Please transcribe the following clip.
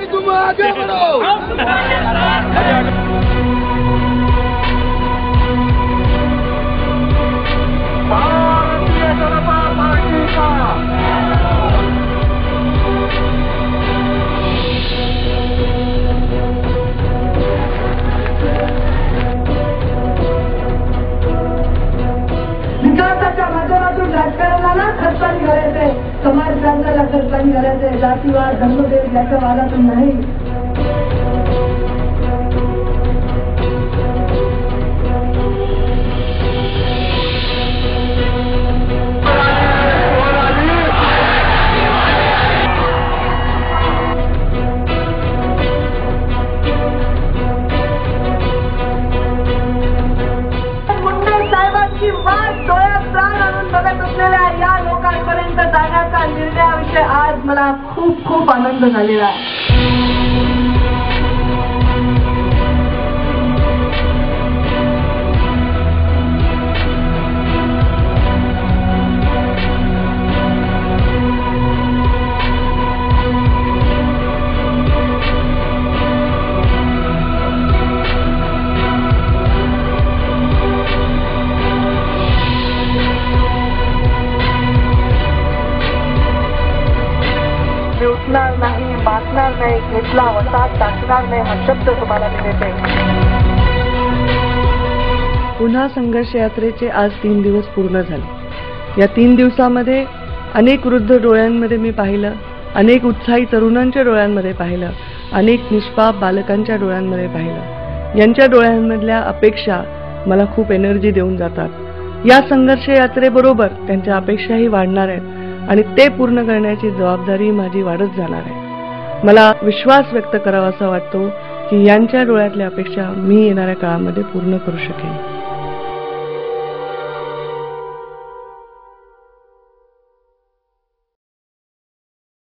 नहीं तुम आगे बढ़ो। विकासाच्या माध्यमातून राजकारणाला खर्चाने करायचंय, समाज क्रांतीला खर्चाने करायचंय, जातीवाद धर्मभेद याच्या वादातून नाही। या लोकांपर्यंत जाण्याचा निर्णयाविषयी आज मला खूप खूप आनंद झालेला आहे। उठणार नाही, मागणार नाही, घेतला वसा टाकणार नाही हा शब्द तुम्हाला मी देते। पुन्हा संघर्ष यात्रेचे आज 3 दिवस पूर्ण झाले। या 3 दिवसामध्ये अनेक वृद्ध डोळ्यांमध्ये मी पाहिलं, अनेक उत्साही तरुणांच्या डोळ्यांमध्ये पाहिलं, अनेक निष्पाप बालकांच्या डोळ्यांमध्ये पाहिलं। यांच्या डोळ्यांमधल्या अपेक्षा मला खूप एनर्जी देऊन जातात। या संघर्ष यात्रेबरोबर त्यांच्या अपेक्षाही वाढणार आहेत आणि ते पूर्ण करण्याची जबाबदारी माझी वाढत जाणार आहे। मला विश्वास व्यक्त करावा असा वाटतो की यांच्या डोळ्यातल्या अपेक्षा मी येणाऱ्या काळामध्ये पूर्ण करू शकेन।